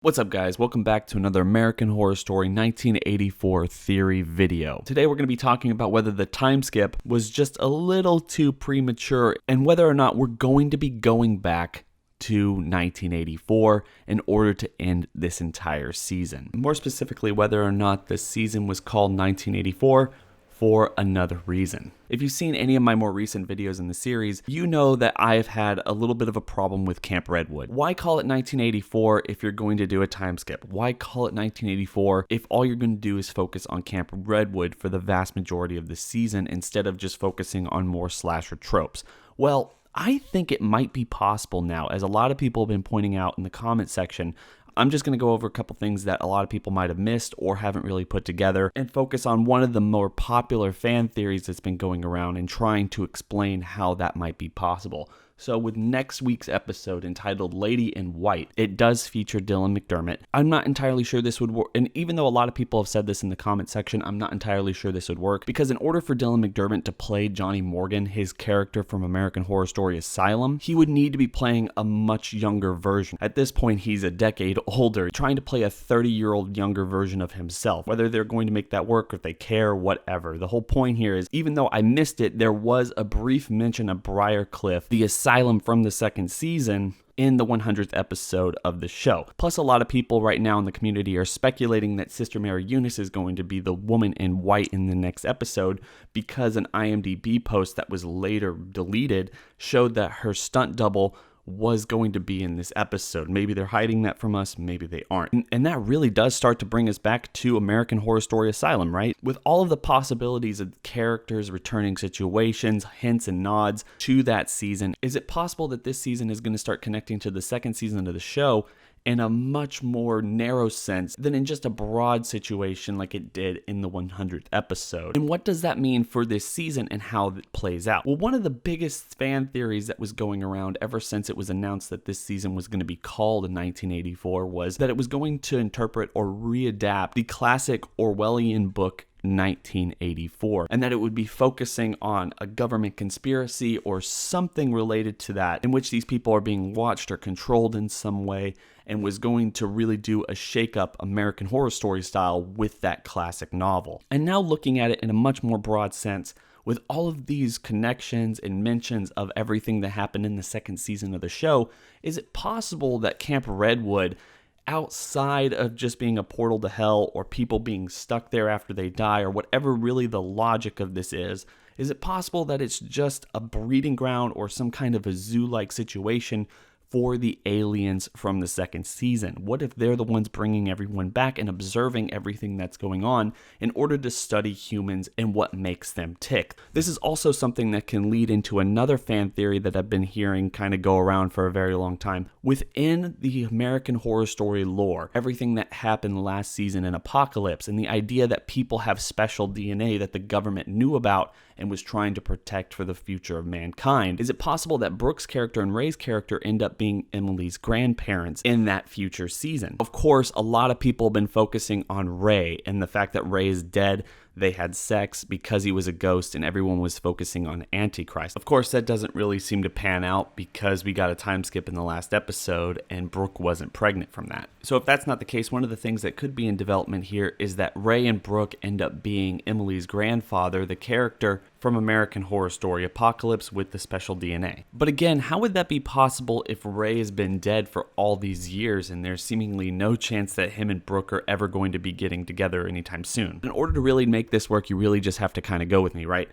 What's up, guys? Welcome back to another American Horror Story 1984 theory video. Today we're going to be talking about whether the time skip was just a little too premature and whether or not we're going to be going back to 1984 in order to end this entire season. More specifically, whether or not the season was called 1984 for another reason. If you've seen any of my more recent videos in the series, you know that I've had a little bit of a problem with Camp Redwood. Why call it 1984 if you're going to do a time skip? Why call it 1984 if all you're going to do is focus on Camp Redwood for the vast majority of the season instead of just focusing on more slasher tropes? Well, I think it might be possible now, as a lot of people have been pointing out in the comment section. I'm just going to go over a couple things that a lot of people might have missed or haven't really put together and focus on one of the more popular fan theories that's been going around and trying to explain how that might be possible. So with next week's episode entitled Lady in White, it does feature Dylan McDermott. I'm not entirely sure this would work, and even though a lot of people have said this in the comment section, I'm not entirely sure this would work, because in order for Dylan McDermott to play Johnny Morgan, his character from American Horror Story Asylum, he would need to be playing a much younger version. At this point, he's a decade older, trying to play a 30-year-old younger version of himself. Whether they're going to make that work, if they care, whatever. The whole point here is, even though I missed it, there was a brief mention of Briarcliff, the Asylum from the second season, in the 100th episode of the show. Plus, a lot of people right now in the community are speculating that Sister Mary Eunice is going to be the woman in white in the next episode because an IMDb post that was later deleted showed that her stunt double was going to be in this episode. Maybe they're hiding that from us, maybe they aren't. And that really does start to bring us back to American Horror Story Asylum, right? With all of the possibilities of characters, returning situations, hints and nods to that season, is it possible that this season is going to start connecting to the second season of the show in a much more narrow sense than in just a broad situation like it did in the 100th episode? And what does that mean for this season and how it plays out? Well, one of the biggest fan theories that was going around ever since it was announced that this season was going to be called in 1984 was that it was going to interpret or readapt the classic Orwellian book 1984, and that it would be focusing on a government conspiracy or something related to that in which these people are being watched or controlled in some way, and was going to really do a shake-up American Horror Story style with that classic novel. And now looking at it in a much more broad sense, with all of these connections and mentions of everything that happened in the second season of the show, is it possible that Camp Redwood, outside of just being a portal to hell or people being stuck there after they die or whatever really the logic of this is it possible that it's just a breeding ground or some kind of a zoo-like situation for the aliens from the second season? What if they're the ones bringing everyone back and observing everything that's going on in order to study humans and what makes them tick? This is also something that can lead into another fan theory that I've been hearing kind of go around for a very long time. Within the American Horror Story lore, everything that happened last season in Apocalypse, and the idea that people have special DNA that the government knew about and was trying to protect for the future of mankind, is it possible that Brooke's character and Ray's character end up being Emily's grandparents in that future season? Of course, a lot of people have been focusing on Ray and the fact that Ray is dead. They had sex because he was a ghost, and everyone was focusing on Antichrist. Of course, that doesn't really seem to pan out because we got a time skip in the last episode and Brooke wasn't pregnant from that. So if that's not the case, one of the things that could be in development here is that Ray and Brooke end up being Emily's grandfather, the character from American Horror Story Apocalypse with the special DNA. But again, how would that be possible if Ray has been dead for all these years and there's seemingly no chance that him and Brooke are ever going to be getting together anytime soon? In order to really make this work, you really just have to kind of go with me, right?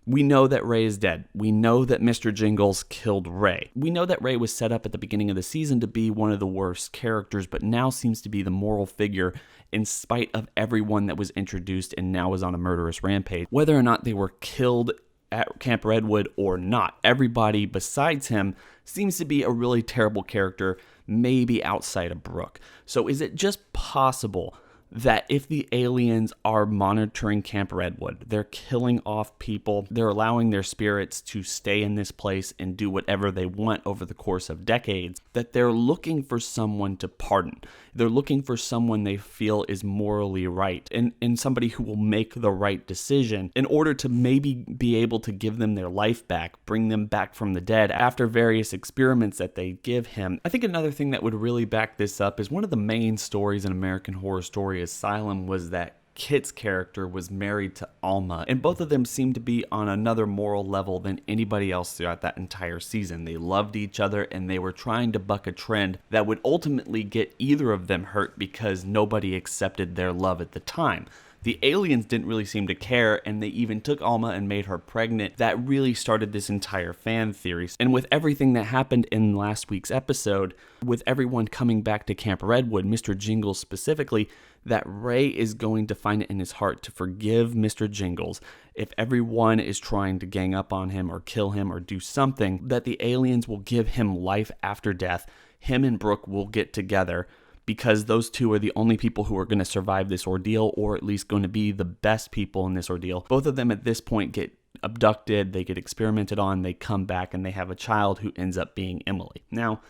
We know that Ray is dead. We know that Mr. Jingles killed Ray. We know that Ray was set up at the beginning of the season to be one of the worst characters, but now seems to be the moral figure in spite of everyone that was introduced and now is on a murderous rampage. Whether or not they were killed at Camp Redwood or not, everybody besides him seems to be a really terrible character, maybe outside of Brooke. So is it just possible that if the aliens are monitoring Camp Redwood, they're killing off people, they're allowing their spirits to stay in this place and do whatever they want over the course of decades, that they're looking for someone to pardon. They're looking for someone they feel is morally right and somebody who will make the right decision in order to maybe be able to give them their life back, bring them back from the dead after various experiments that they give him. I think another thing that would really back this up is one of the main stories in American Horror Story Asylum was that Kit's character was married to Alma, and both of them seemed to be on another moral level than anybody else throughout that entire season. They loved each other, and they were trying to buck a trend that would ultimately get either of them hurt because nobody accepted their love at the time. The aliens didn't really seem to care, and they even took Alma and made her pregnant. That really started this entire fan theory. And with everything that happened in last week's episode, with everyone coming back to Camp Redwood, Mr. Jingles specifically, that Ray is going to find it in his heart to forgive Mr. Jingles. If everyone is trying to gang up on him or kill him or do something, that the aliens will give him life after death. Him and Brooke will get together, because those two are the only people who are going to survive this ordeal, or at least going to be the best people in this ordeal. Both of them at this point get abducted, they get experimented on, they come back, and they have a child who ends up being Emily. Now,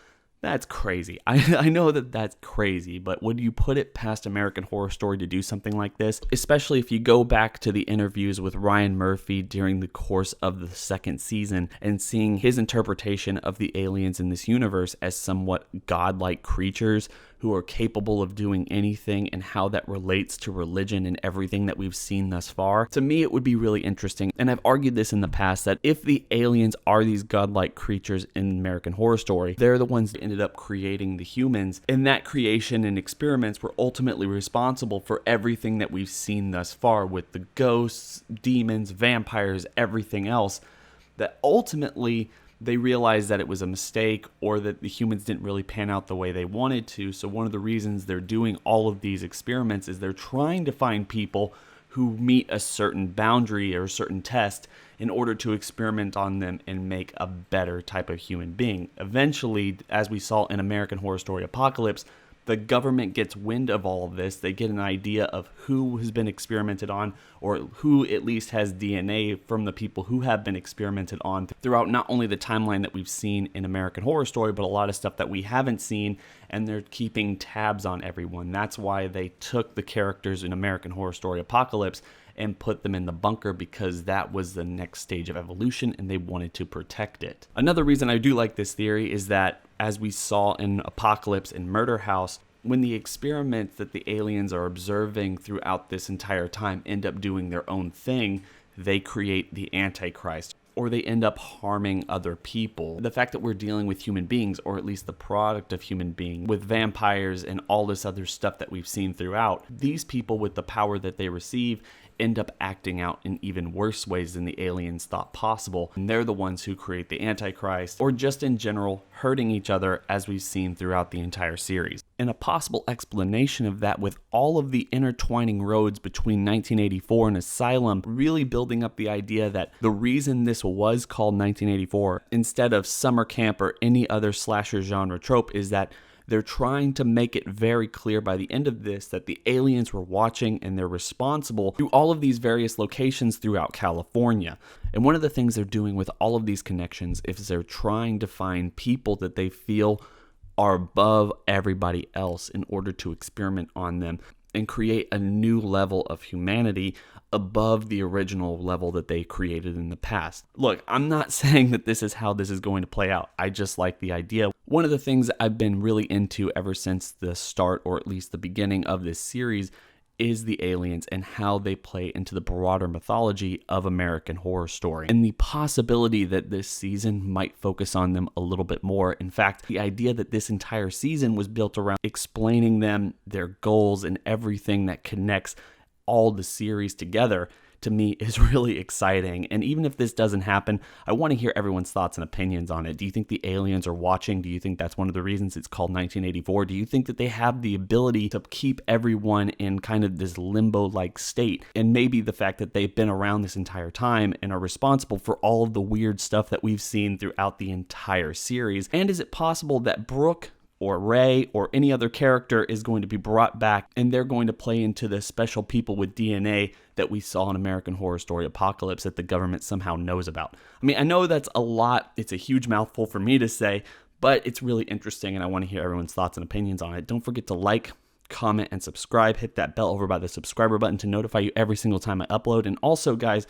that's crazy. I know that that's crazy, but would you put it past American Horror Story to do something like this? Especially if you go back to the interviews with Ryan Murphy during the course of the second season and seeing his interpretation of the aliens in this universe as somewhat godlike creatures who are capable of doing anything, and how that relates to religion and everything that we've seen thus far. To me, it would be really interesting, and I've argued this in the past, that if the aliens are these godlike creatures in American Horror Story, they're the ones that ended up creating the humans, and that creation and experiments were ultimately responsible for everything that we've seen thus far with the ghosts, demons, vampires, everything else, that ultimately they realized that it was a mistake, or that the humans didn't really pan out the way they wanted to. So one of the reasons they're doing all of these experiments is they're trying to find people who meet a certain boundary or a certain test in order to experiment on them and make a better type of human being. Eventually, as we saw in American Horror Story Apocalypse, the government gets wind of all of this. They get an idea of who has been experimented on, or who at least has DNA from the people who have been experimented on throughout not only the timeline that we've seen in American Horror Story, but a lot of stuff that we haven't seen, and they're keeping tabs on everyone. That's why they took the characters in American Horror Story Apocalypse and put them in the bunker, because that was the next stage of evolution and they wanted to protect it. Another reason I do like this theory is that, as we saw in Apocalypse and Murder House, when the experiments that the aliens are observing throughout this entire time end up doing their own thing, they create the Antichrist, or they end up harming other people. The fact that we're dealing with human beings, or at least the product of human being, with vampires and all this other stuff that we've seen throughout, these people with the power that they receive end up acting out in even worse ways than the aliens thought possible. And they're the ones who create the Antichrist, or just in general hurting each other, as we've seen throughout the entire series. And a possible explanation of that, with all of the intertwining roads between 1984 and Asylum, really building up the idea that the reason this was called 1984 instead of summer camp or any other slasher genre trope is that they're trying to make it very clear by the end of this that the aliens were watching and they're responsible through all of these various locations throughout California. And one of the things they're doing with all of these connections is they're trying to find people that they feel are above everybody else in order to experiment on them and create a new level of humanity above the original level that they created in the past. Look, I'm not saying that this is how this is going to play out. I just like the idea. One of the things I've been really into ever since the start, or at least the beginning of this series, is the aliens and how they play into the broader mythology of American Horror Story, and the possibility that this season might focus on them a little bit more. In fact, the idea that this entire season was built around explaining them, their goals, and everything that connects all the series together, to me is really exciting. And even if this doesn't happen, I want to hear everyone's thoughts and opinions on it. Do you think the aliens are watching? Do you think that's one of the reasons it's called 1984? Do you think that they have the ability to keep everyone in kind of this limbo-like state? And maybe the fact that they've been around this entire time and are responsible for all of the weird stuff that we've seen throughout the entire series. And is it possible that Brooke or Ray or any other character is going to be brought back, and they're going to play into the special people with DNA that we saw in American Horror Story Apocalypse that the government somehow knows about. I mean, I know that's a lot. It's a huge mouthful for me to say, but it's really interesting, and I want to hear everyone's thoughts and opinions on it. Don't forget to like, comment, and subscribe. Hit that bell over by the subscriber button to notify you every single time I upload. And also, guys,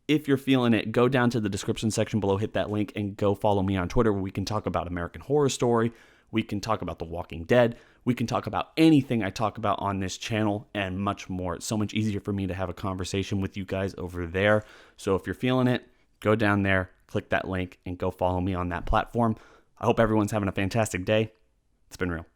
if you're feeling it, go down to the description section below, hit that link, and go follow me on Twitter where we can talk about American Horror Story. We can talk about The Walking Dead. We can talk about anything I talk about on this channel and much more. It's so much easier for me to have a conversation with you guys over there. So if you're feeling it, go down there, click that link, and go follow me on that platform. I hope everyone's having a fantastic day. It's been real.